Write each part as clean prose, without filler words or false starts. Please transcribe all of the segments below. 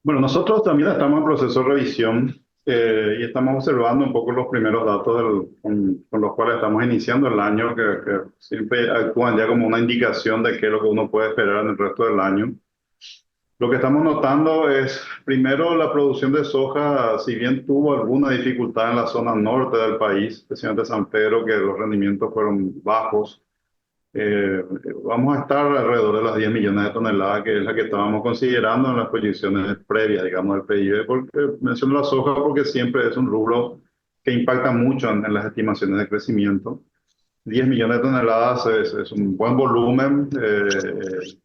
Bueno, nosotros también estamos en proceso de revisión y estamos observando un poco los primeros datos con los cuales estamos iniciando el año, que siempre actúan ya como una indicación de qué es lo que uno puede esperar en el resto del año. Lo que estamos notando es, primero, la producción de soja, si bien tuvo alguna dificultad en la zona norte del país, especialmente San Pedro, que los rendimientos fueron bajos. Vamos a estar alrededor de las 10 millones de toneladas, que es la que estábamos considerando en las proyecciones previas, digamos, del PIB. Porque menciono la soja porque siempre es un rubro que impacta mucho en las estimaciones de crecimiento. 10 millones de toneladas es un buen volumen,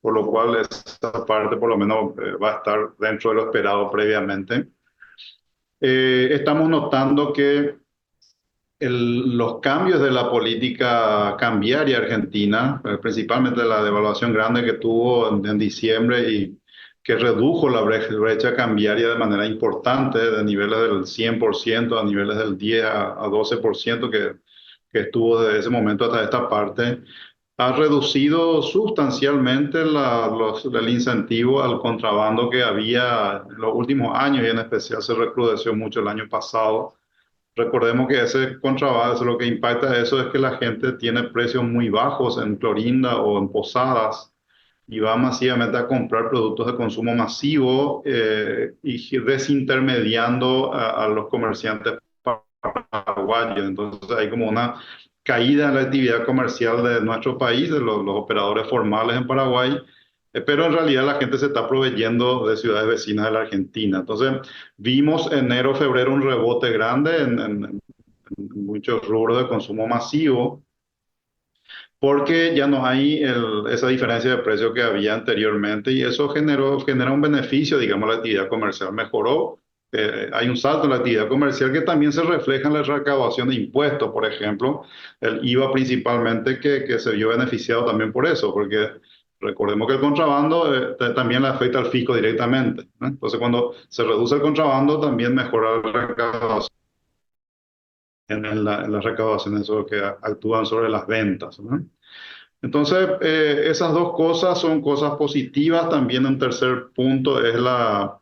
por lo cual esa parte por lo menos va a estar dentro de lo esperado previamente. Estamos notando que los cambios de la política cambiaria argentina, principalmente la devaluación grande que tuvo en diciembre y que redujo la brecha cambiaria de manera importante, de niveles del 100% a niveles del 10 a 12% que estuvo desde ese momento hasta esta parte, ha reducido sustancialmente el incentivo al contrabando que había en los últimos años y en especial se recrudeció mucho el año pasado. Recordemos que ese contrabando, lo que impacta eso es que la gente tiene precios muy bajos en Clorinda o en Posadas y va masivamente a comprar productos de consumo masivo y desintermediando a los comerciantes paraguayos. Entonces hay como una caída en la actividad comercial de nuestro país, de los operadores formales en Paraguay, pero en realidad la gente se está proveyendo de ciudades vecinas de la Argentina. Entonces vimos enero, febrero un rebote grande en muchos rubros de consumo masivo, porque ya no hay esa diferencia de precio que había anteriormente y eso genera un beneficio, digamos, la actividad comercial mejoró. Hay un salto en la actividad comercial que también se refleja en la recaudación de impuestos, por ejemplo, el IVA principalmente que se vio beneficiado también por eso, porque recordemos que el contrabando también le afecta al fisco directamente, ¿no? Entonces, cuando se reduce el contrabando, también mejora la recaudación en las recaudaciones eso que actúan sobre las ventas, ¿no? Entonces, esas dos cosas son cosas positivas. También un tercer punto es la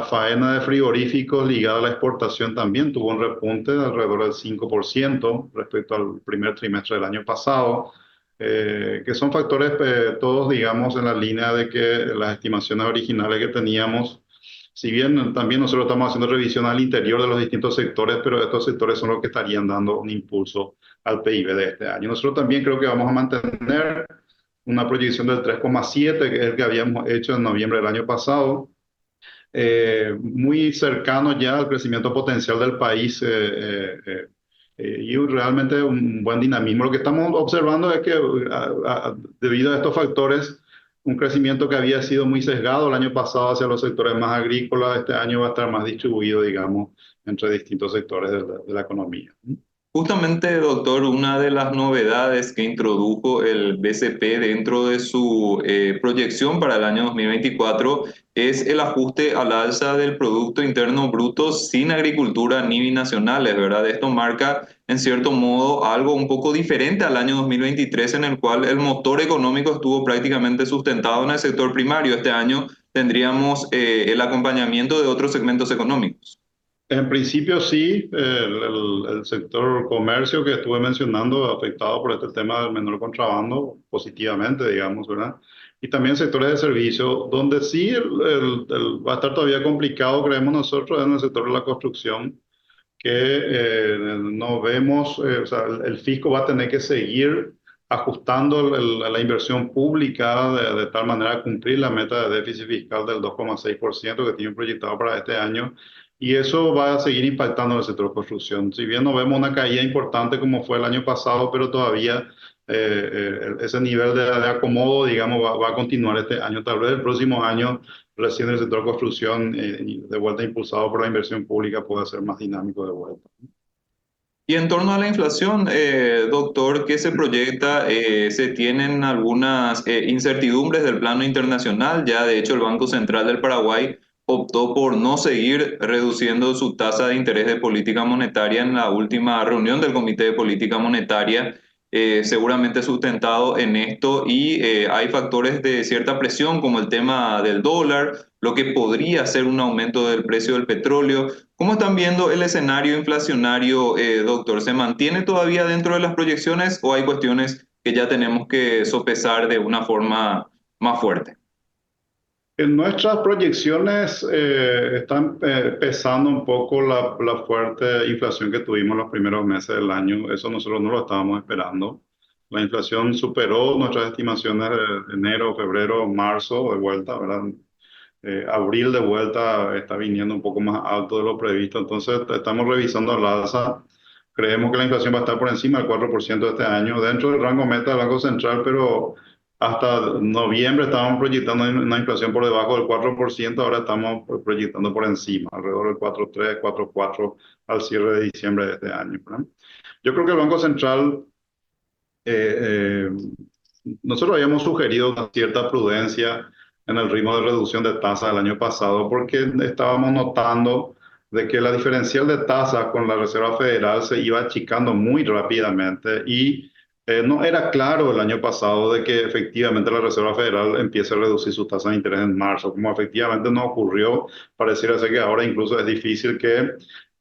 faena de frigoríficos ligada a la exportación. También tuvo un repunte de alrededor del 5% respecto al primer trimestre del año pasado, que son factores todos, digamos, en la línea de que las estimaciones originales que teníamos, si bien también nosotros estamos haciendo revisión al interior de los distintos sectores, pero estos sectores son los que estarían dando un impulso al PIB de este año. Nosotros también creo que vamos a mantener una proyección del 3,7, que es el que habíamos hecho en noviembre del año pasado, muy cercano ya al crecimiento potencial del país y realmente un buen dinamismo. Lo que estamos observando es que debido a estos factores, un crecimiento que había sido muy sesgado el año pasado hacia los sectores más agrícolas, este año va a estar más distribuido, digamos, entre distintos sectores de la economía. Justamente, doctor, una de las novedades que introdujo el BCP dentro de su proyección para el año 2024 es el ajuste al alza del Producto Interno Bruto sin agricultura ni binacionales, ¿verdad? Esto marca, en cierto modo, algo un poco diferente al año 2023, en el cual el motor económico estuvo prácticamente sustentado en el sector primario. Este año tendríamos el acompañamiento de otros segmentos económicos. En principio sí, el sector comercio que estuve mencionando afectado por este tema del menor contrabando positivamente, digamos, ¿verdad? Y también sectores de servicio, donde sí va a estar todavía complicado, creemos nosotros, en el sector de la construcción, que no vemos, o sea, el fisco va a tener que seguir ajustando la inversión pública de tal manera a cumplir la meta de déficit fiscal del 2,6% que tienen proyectado para este año. Y eso va a seguir impactando en el sector de construcción. Si bien no vemos una caída importante como fue el año pasado, pero todavía ese nivel de acomodo, digamos, va a continuar este año. Tal vez el próximo año recién el sector de construcción, de vuelta impulsado por la inversión pública, puede ser más dinámico de vuelta. Y en torno a la inflación, doctor, ¿qué se proyecta? Se tienen algunas incertidumbres del plano internacional. Ya, de hecho, el Banco Central del Paraguay optó por no seguir reduciendo su tasa de interés de política monetaria en la última reunión del Comité de Política Monetaria. seguramente sustentado en esto y hay factores de cierta presión como el tema del dólar, lo que podría ser un aumento del precio del petróleo. ¿Cómo están viendo el escenario inflacionario, doctor? ¿Se mantiene todavía dentro de las proyecciones o hay cuestiones que ya tenemos que sopesar de una forma más fuerte? En nuestras proyecciones están pesando un poco la fuerte inflación que tuvimos los primeros meses del año. Eso nosotros no lo estábamos esperando. La inflación superó nuestras estimaciones de enero, febrero, marzo de vuelta, ¿verdad? Abril de vuelta está viniendo un poco más alto de lo previsto. Entonces estamos revisando al alza. Creemos que la inflación va a estar por encima del 4% este año, dentro del rango meta del Banco Central, pero hasta noviembre estábamos proyectando una inflación por debajo del 4%, ahora estamos proyectando por encima, alrededor del 4,3, 4,4 al cierre de diciembre de este año, ¿verdad? Yo creo que el Banco Central, eh, nosotros habíamos sugerido una cierta prudencia en el ritmo de reducción de tasa del año pasado porque estábamos notando de que la diferencial de tasa con la Reserva Federal se iba achicando muy rápidamente y no era claro el año pasado de que efectivamente la Reserva Federal empiece a reducir su tasa de interés en marzo. Como efectivamente no ocurrió, pareciera ser que ahora incluso es difícil que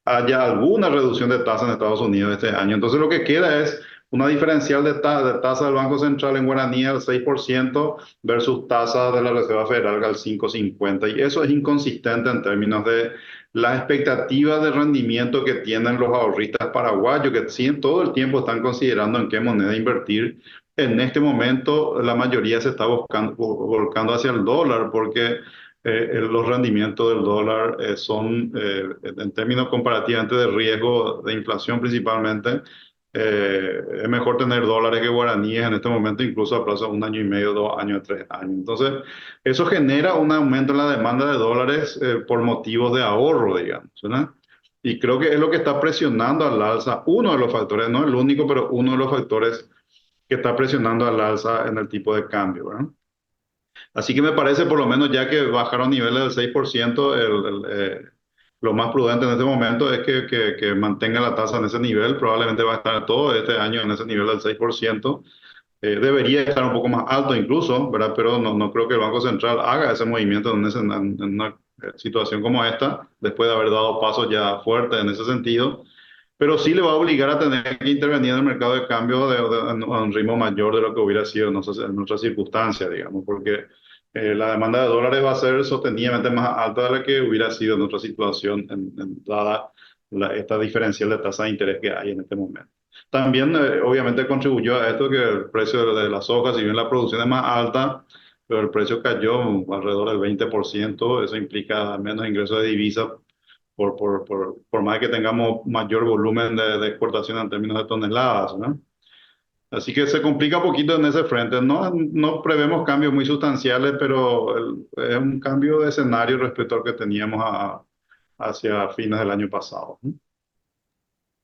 haya alguna reducción de tasa en Estados Unidos este año. Entonces lo que queda es una diferencial de tasa del Banco Central en guaraní al 6% versus tasa de la Reserva Federal al 5,50. Y eso es inconsistente en términos de la expectativa de rendimiento que tienen los ahorristas paraguayos, que sí, todo el tiempo están considerando en qué moneda invertir. En este momento, la mayoría se está volcando hacia el dólar porque los rendimientos del dólar son, en términos comparativamente de riesgo de inflación principalmente, es mejor tener dólares que guaraníes en este momento, incluso a plazo de 1 año y medio, 2 años, 3 años. Entonces, eso genera un aumento en la demanda de dólares por motivos de ahorro, digamos, ¿verdad? Y creo que es lo que está presionando al alza, uno de los factores, no el único, pero uno de los factores que está presionando al alza en el tipo de cambio, ¿verdad? Así que me parece, por lo menos ya que bajaron niveles del 6%, lo más prudente en este momento es que mantenga la tasa en ese nivel. Probablemente va a estar todo este año en ese nivel del 6%. Debería estar un poco más alto incluso, ¿verdad? Pero no creo que el Banco Central haga ese movimiento en una situación como esta, después de haber dado pasos ya fuertes en ese sentido. Pero sí le va a obligar a tener que intervenir en el mercado de cambio a un ritmo mayor de lo que hubiera sido en otras circunstancias, digamos, porque la demanda de dólares va a ser sostenidamente más alta de la que hubiera sido en otra situación, dada esta diferencial de tasa de interés que hay en este momento. También, obviamente, contribuyó a esto que el precio de la soja, si bien la producción es más alta, pero el precio cayó alrededor del 20%, eso implica menos ingresos de divisas por más que tengamos mayor volumen de exportación en términos de toneladas, ¿no? Así que se complica un poquito en ese frente. No prevemos cambios muy sustanciales, pero es un cambio de escenario respecto al que teníamos hacia fines del año pasado, ¿no?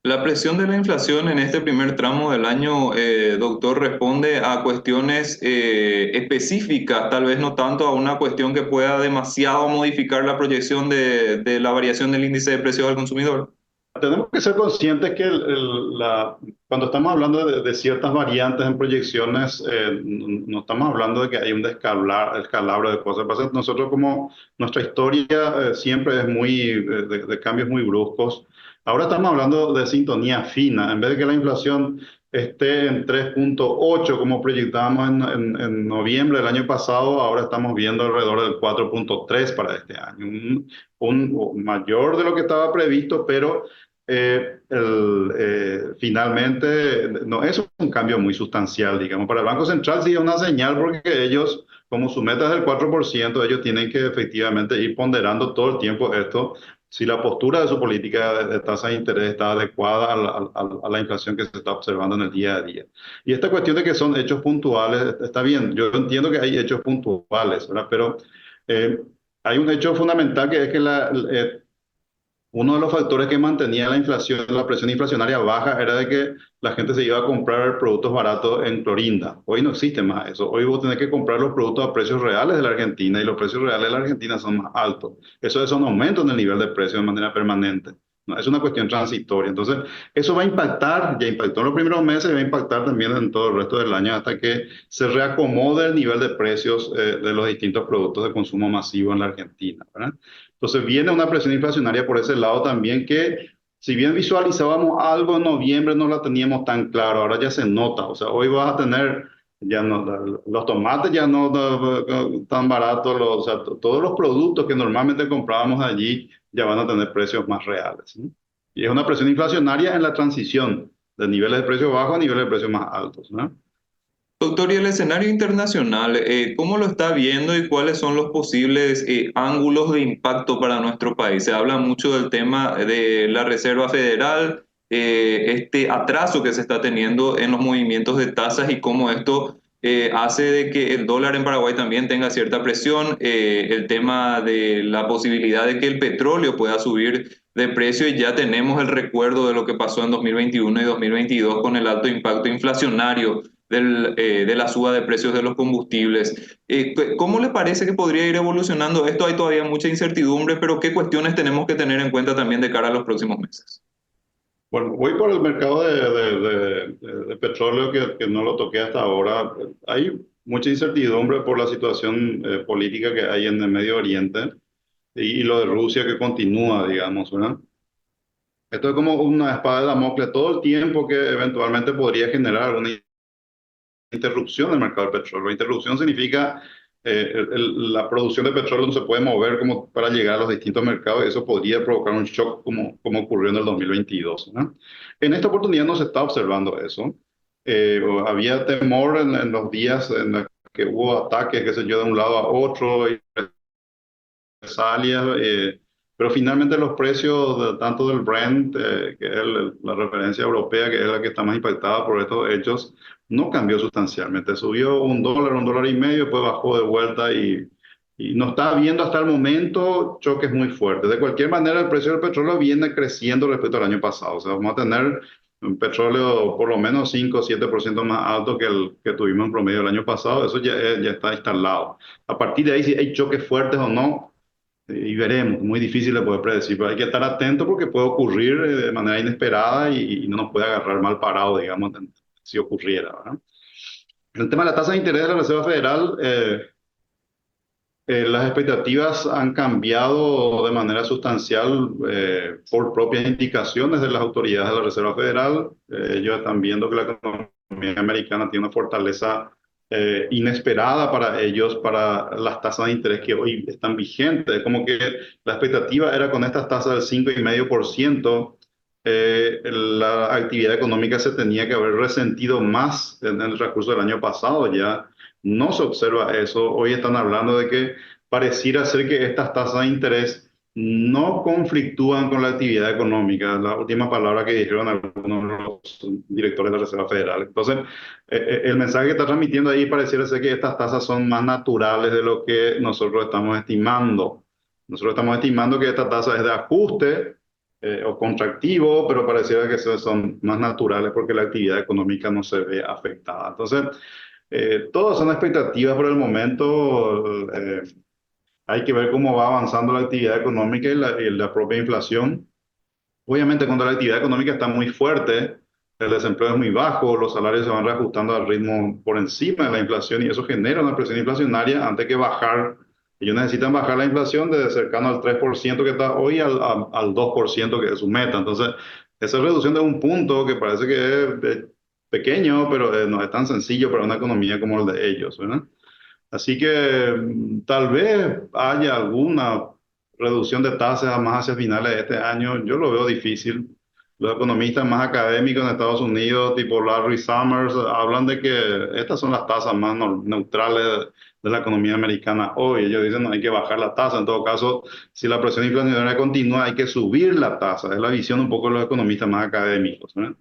La presión de la inflación en este primer tramo del año, doctor, responde a cuestiones específicas, tal vez no tanto a una cuestión que pueda demasiado modificar la proyección de la variación del índice de precios al consumidor. Tenemos que ser conscientes que cuando estamos hablando de ciertas variantes en proyecciones, no estamos hablando de que hay un descalabro de cosas. Pasa que nosotros como nuestra historia siempre es muy de cambios muy bruscos. Ahora estamos hablando de sintonía fina. En vez de que la inflación esté en 3,8 como proyectábamos en noviembre del año pasado, ahora estamos viendo alrededor del 4,3 para este año. Un mayor de lo que estaba previsto, pero finalmente no es un cambio muy sustancial, digamos. Para el Banco Central sí es una señal porque ellos, como su meta es el 4%, ellos tienen que efectivamente ir ponderando todo el tiempo esto, si la postura de su política de tasa de interés está adecuada a la inflación que se está observando en el día a día. Y esta cuestión de que son hechos puntuales, está bien, yo entiendo que hay hechos puntuales, ¿verdad? Pero eh, hay un hecho fundamental que es que uno de los factores que mantenía la inflación, la presión inflacionaria baja, era de que la gente se iba a comprar productos baratos en Clorinda. Hoy no existe más eso. Hoy vos tenés que comprar los productos a precios reales de la Argentina y los precios reales de la Argentina son más altos. Eso es un aumento en el nivel de precios de manera permanente. No, es una cuestión transitoria. Entonces, eso va a impactar, ya impactó en los primeros meses y va a impactar también en todo el resto del año hasta que se reacomode el nivel de precios de los distintos productos de consumo masivo en la Argentina, ¿verdad? Entonces, viene una presión inflacionaria por ese lado también que, si bien visualizábamos algo en noviembre, no la teníamos tan claro, ahora ya se nota. O sea, hoy vas a tener, ya no, los tomates ya no tan baratos, o sea, todos los productos que normalmente comprábamos allí ya van a tener precios más reales, ¿no? Y es una presión inflacionaria en la transición de niveles de precios bajos a niveles de precios más altos, ¿no? Doctor, y el escenario internacional, ¿cómo lo está viendo y cuáles son los posibles ángulos de impacto para nuestro país? Se habla mucho del tema de la Reserva Federal, este atraso que se está teniendo en los movimientos de tasas y cómo esto hace de que el dólar en Paraguay también tenga cierta presión, el tema de la posibilidad de que el petróleo pueda subir de precio y ya tenemos el recuerdo de lo que pasó en 2021 y 2022 con el alto impacto inflacionario de la suba de precios de los combustibles. ¿Cómo le parece que podría ir evolucionando esto? Hay todavía mucha incertidumbre, pero ¿qué cuestiones tenemos que tener en cuenta también de cara a los próximos meses? Bueno, voy por el mercado de petróleo que no lo toqué hasta ahora. Hay mucha incertidumbre por la situación política que hay en el Medio Oriente y lo de Rusia que continúa, digamos, ¿verdad? Esto es como una espada de Damocles todo el tiempo que eventualmente podría generar alguna interrupción del mercado del petróleo. Interrupción significa la producción de petróleo no se puede mover como para llegar a los distintos mercados y eso podría provocar un shock como ocurrió en el 2022, ¿no? En esta oportunidad no se está observando eso. Había temor en los días en los que hubo ataques, qué sé yo, de un lado a otro, y represalias, pero finalmente los precios tanto del Brent, que es la referencia europea, que es la que está más impactada por estos hechos, no cambió sustancialmente. Subió un dólar y medio, después bajó de vuelta y no está habiendo hasta el momento choques muy fuertes. De cualquier manera, el precio del petróleo viene creciendo respecto al año pasado. O sea, vamos a tener un petróleo por lo menos 5 o 7% más alto que el que tuvimos en promedio el año pasado. Eso ya está instalado. A partir de ahí, si hay choques fuertes o no, y veremos, muy difícil de poder predecir, pero hay que estar atento porque puede ocurrir de manera inesperada y no nos puede agarrar mal parado, digamos, si ocurriera, ¿verdad? El tema de la tasa de interés de la Reserva Federal, las expectativas han cambiado de manera sustancial por propias indicaciones de las autoridades de la Reserva Federal. Ellos están viendo que la economía americana tiene una fortaleza inesperada para ellos, para las tasas de interés que hoy están vigentes. Como que la expectativa era con estas tasas del 5,5%, la actividad económica se tenía que haber resentido más en el transcurso del año pasado. Ya no se observa eso. Hoy están hablando de que pareciera ser que estas tasas de interés no conflictúan con la actividad económica, la última palabra que dijeron algunos de los directores de la Reserva Federal. Entonces, el mensaje que está transmitiendo ahí pareciera ser que estas tasas son más naturales de lo que nosotros estamos estimando. Nosotros estamos estimando que esta tasa es de ajuste o contractivo, pero pareciera que son más naturales porque la actividad económica no se ve afectada. Entonces, todas son expectativas por el momento. Hay que ver cómo va avanzando la actividad económica y la propia inflación. Obviamente, cuando la actividad económica está muy fuerte, el desempleo es muy bajo, los salarios se van reajustando al ritmo por encima de la inflación y eso genera una presión inflacionaria antes que bajar. Ellos necesitan bajar la inflación de cercano al 3% que está hoy al 2% que es su meta. Entonces, esa reducción de un punto que parece que es pequeño, pero no es tan sencillo para una economía como el de ellos, ¿verdad? Así que tal vez haya alguna reducción de tasas más hacia finales de este año. Yo lo veo difícil. Los economistas más académicos en Estados Unidos, tipo Larry Summers, hablan de que estas son las tasas más neutrales de la economía americana hoy. Ellos dicen no hay que bajar la tasa. En todo caso, si la presión inflacionaria continúa, hay que subir la tasa. Es la visión un poco de los economistas más académicos, ¿eh?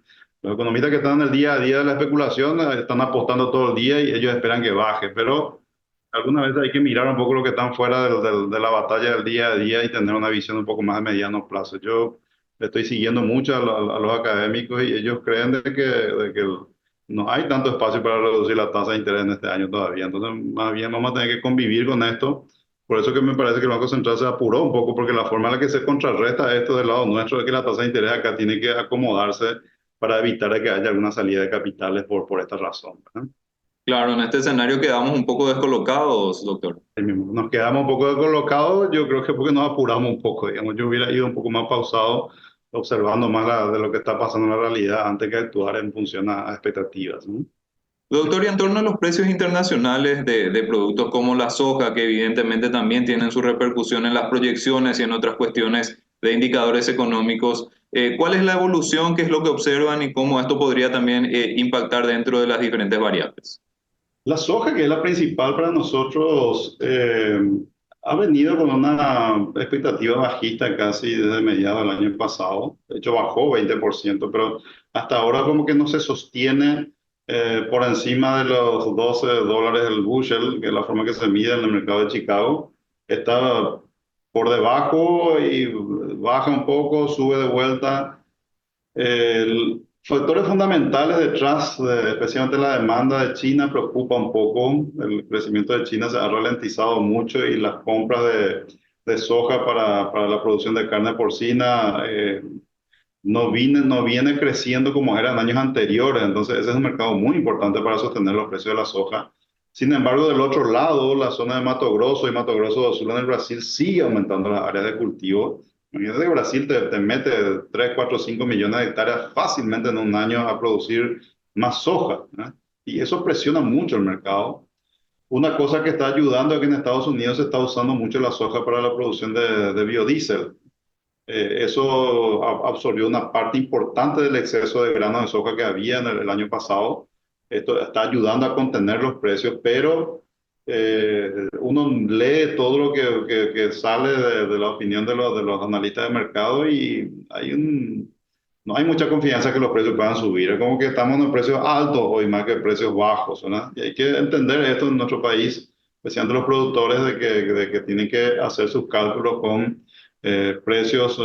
Los economistas que están en el día a día de la especulación están apostando todo el día y ellos esperan que baje, pero alguna vez hay que mirar un poco lo que están fuera de la batalla del día a día y tener una visión un poco más a mediano plazo. Yo estoy siguiendo mucho a los académicos y ellos creen de que no hay tanto espacio para reducir la tasa de interés en este año todavía. Entonces, más bien vamos a tener que convivir con esto Por eso que me parece que el Banco Central se apuró un poco, porque la forma en la que se contrarresta esto del lado nuestro es que la tasa de interés acá tiene que acomodarse para evitar que haya alguna salida de capitales por esta razón, ¿verdad? Claro, en este escenario quedamos un poco descolocados, doctor. Ahí mismo. Nos quedamos un poco descolocados, yo creo que porque nos apuramos un poco, digamos, yo hubiera ido un poco más pausado, observando más de lo que está pasando en la realidad antes que actuar en función a expectativas, ¿no? Doctor, y en torno a los precios internacionales de productos como la soja, que evidentemente también tienen su repercusión en las proyecciones y en otras cuestiones de indicadores económicos, ¿cuál es la evolución? ¿Qué es lo que observan y cómo esto podría también impactar dentro de las diferentes variables? La soja, que es la principal para nosotros, ha venido con una expectativa bajista casi desde mediados del año pasado. De hecho, bajó 20%, pero hasta ahora como que no se sostiene por encima de los $12 el bushel, que es la forma que se mide en el mercado de Chicago. Está por debajo y baja un poco, sube de vuelta. Factores fundamentales detrás, especialmente la demanda de China, preocupa un poco. El crecimiento de China se ha ralentizado mucho y las compras de soja para la producción de carne porcina no viene creciendo como era en años anteriores. Entonces, ese es un mercado muy importante para sostener los precios de la soja. Sin embargo, del otro lado, la zona de Mato Grosso y Mato Grosso do Sul en el Brasil sigue aumentando las áreas de cultivo. Imagínate que Brasil te mete 3, 4, 5 millones de hectáreas fácilmente en un año a producir más soja, ¿eh? Y eso presiona mucho el mercado. Una cosa que está ayudando es que en Estados Unidos se está usando mucho la soja para la producción de biodiesel. Eso absorbió una parte importante del exceso de grano de soja que había en el año pasado. Esto está ayudando a contener los precios, pero uno lee todo lo que sale de la opinión de los analistas de mercado y no hay mucha confianza que los precios puedan subir. Es como que estamos en precios altos hoy más que precios bajos, ¿verdad? Y hay que entender esto en nuestro país, especialmente los productores, de que tienen que hacer sus cálculos con precios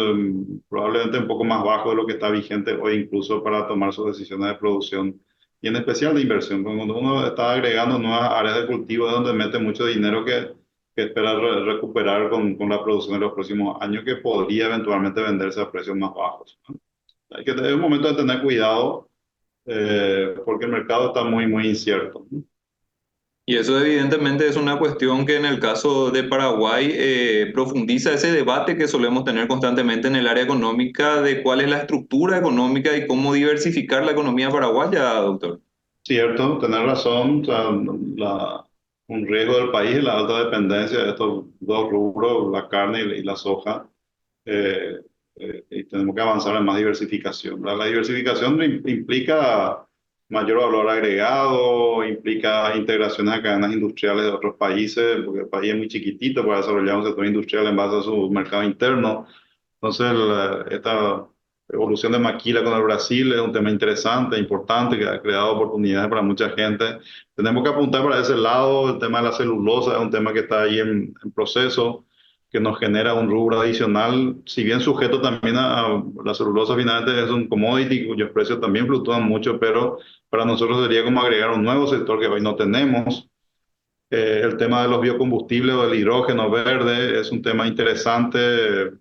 probablemente un poco más bajos de lo que está vigente hoy, incluso para tomar sus decisiones de producción y en especial de inversión. Cuando uno está agregando nuevas áreas de cultivo es donde mete mucho dinero que espera recuperar con la producción de los próximos años, que podría eventualmente venderse a precios más bajos, ¿no? Es un momento de tener cuidado porque el mercado está muy, muy incierto, ¿no? Y eso evidentemente es una cuestión que en el caso de Paraguay profundiza ese debate que solemos tener constantemente en el área económica de cuál es la estructura económica y cómo diversificar la economía paraguaya, doctor. Cierto, tener razón. O sea, un riesgo del país es la alta dependencia de estos dos rubros, la carne y la soja. eh, y tenemos que avanzar en más diversificación, ¿verdad? La diversificación implica mayor valor agregado, implica integraciones a cadenas industriales de otros países, porque el país es muy chiquitito para desarrollar un sector industrial en base a su mercado interno. Entonces, esta evolución de Maquila con el Brasil es un tema interesante, importante, que ha creado oportunidades para mucha gente. Tenemos que apuntar para ese lado. El tema de la celulosa es un tema que está ahí en proceso, que nos genera un rubro adicional, si bien sujeto también a la celulosa. Finalmente es un commodity cuyos precios también fluctúan mucho, pero para nosotros sería como agregar un nuevo sector que hoy no tenemos. El tema de los biocombustibles o el hidrógeno verde es un tema interesante.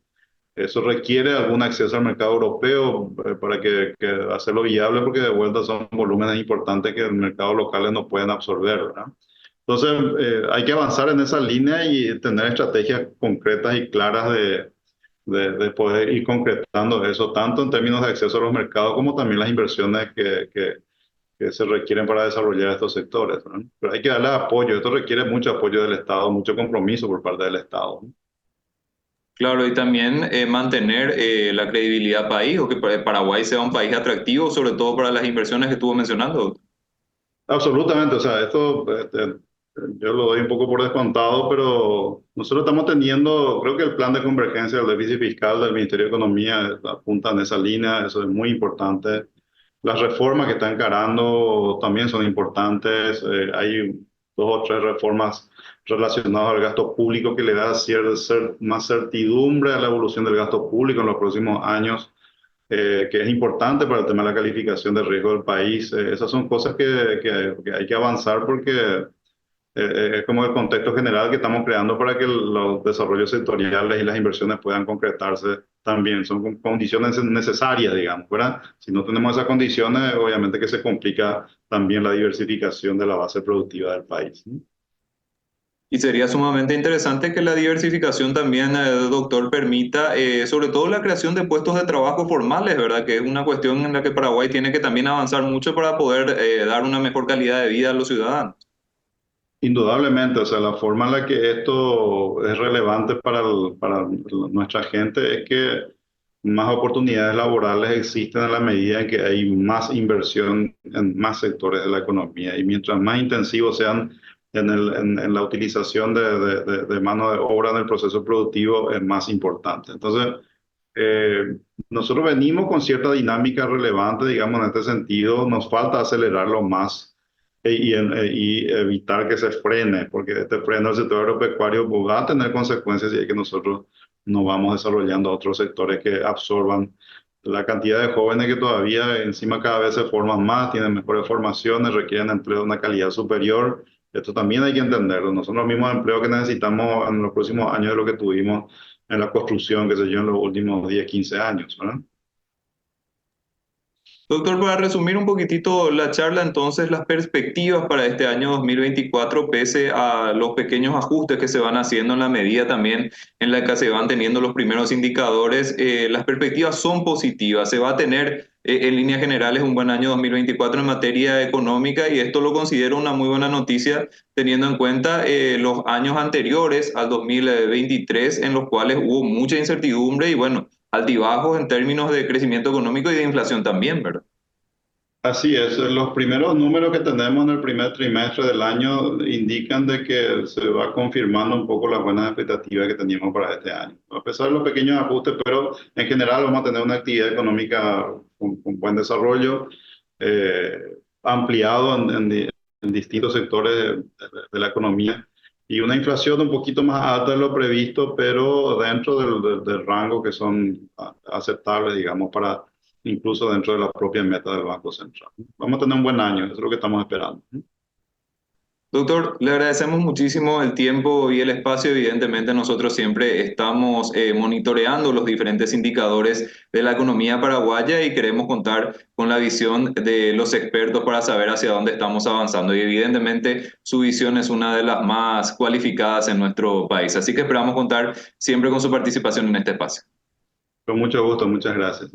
Eso requiere algún acceso al mercado europeo para que hacerlo viable, porque de vuelta son volúmenes importantes que el mercado local no pueden absorber, ¿verdad? Entonces, hay que avanzar en esa línea y tener estrategias concretas y claras de poder ir concretando eso, tanto en términos de acceso a los mercados como también las inversiones que se requieren para desarrollar estos sectores, ¿no? Pero hay que darle apoyo. Esto requiere mucho apoyo del Estado, mucho compromiso por parte del Estado, ¿no? Claro, y también mantener la credibilidad país o que Paraguay sea un país atractivo, sobre todo para las inversiones que estuvo mencionando. Absolutamente, o sea, esto yo lo doy un poco por descontado, pero nosotros estamos teniendo, creo que el plan de convergencia del déficit fiscal del Ministerio de Economía apunta en esa línea, eso es muy importante. Las reformas que está encarando también son importantes. Hay dos o tres reformas relacionadas al gasto público que le da más certidumbre a la evolución del gasto público en los próximos años, que es importante para el tema de la calificación de riesgo del país. Esas son cosas que hay que avanzar porque Es como el contexto general que estamos creando para que los desarrollos sectoriales y las inversiones puedan concretarse también. Son condiciones necesarias, digamos, ¿verdad? Si no tenemos esas condiciones, obviamente que se complica también la diversificación de la base productiva del país. Y sería sumamente interesante que la diversificación también, doctor, permita sobre todo la creación de puestos de trabajo formales, ¿verdad? Que es una cuestión en la que Paraguay tiene que también avanzar mucho para poder dar una mejor calidad de vida a los ciudadanos. Indudablemente, o sea, la forma en la que esto es relevante para nuestra gente es que más oportunidades laborales existen en la medida en que hay más inversión en más sectores de la economía y mientras más intensivos sean en la utilización de mano de obra en el proceso productivo es más importante. Entonces, nosotros venimos con cierta dinámica relevante, digamos, en este sentido, nos falta acelerarlo más y evitar que se frene, porque este freno del sector agropecuario pues, va a tener consecuencias y es que nosotros no vamos desarrollando otros sectores que absorban la cantidad de jóvenes que todavía encima cada vez se forman más, tienen mejores formaciones, requieren empleo de una calidad superior. Esto también hay que entenderlo. No son los mismos empleos que necesitamos en los próximos años de lo que tuvimos en la construcción, que sé yo, en los últimos 10 15 años, ¿verdad? Doctor, para resumir un poquitito la charla, entonces las perspectivas para este año 2024, pese a los pequeños ajustes que se van haciendo en la medida también en la que se van teniendo los primeros indicadores, las perspectivas son positivas. Se va a tener en líneas generales un buen año 2024 en materia económica y esto lo considero una muy buena noticia teniendo en cuenta los años anteriores al 2023 en los cuales hubo mucha incertidumbre y bueno, altibajos en términos de crecimiento económico y de inflación también, ¿verdad? Así es, los primeros números que tenemos en el primer trimestre del año indican de que se va confirmando un poco las buenas expectativas que teníamos para este año. A pesar de los pequeños ajustes, pero en general vamos a tener una actividad económica con buen desarrollo, eh, ampliado en distintos sectores de la economía y una inflación un poquito más alta de lo previsto, pero dentro del rango que son aceptables, digamos, para incluso dentro de la propia meta del Banco Central. Vamos a tener un buen año, eso es lo que estamos esperando. Doctor, le agradecemos muchísimo el tiempo y el espacio. Evidentemente, nosotros siempre estamos monitoreando los diferentes indicadores de la economía paraguaya y queremos contar con la visión de los expertos para saber hacia dónde estamos avanzando. Y evidentemente, su visión es una de las más cualificadas en nuestro país. Así que esperamos contar siempre con su participación en este espacio. Con mucho gusto, muchas gracias.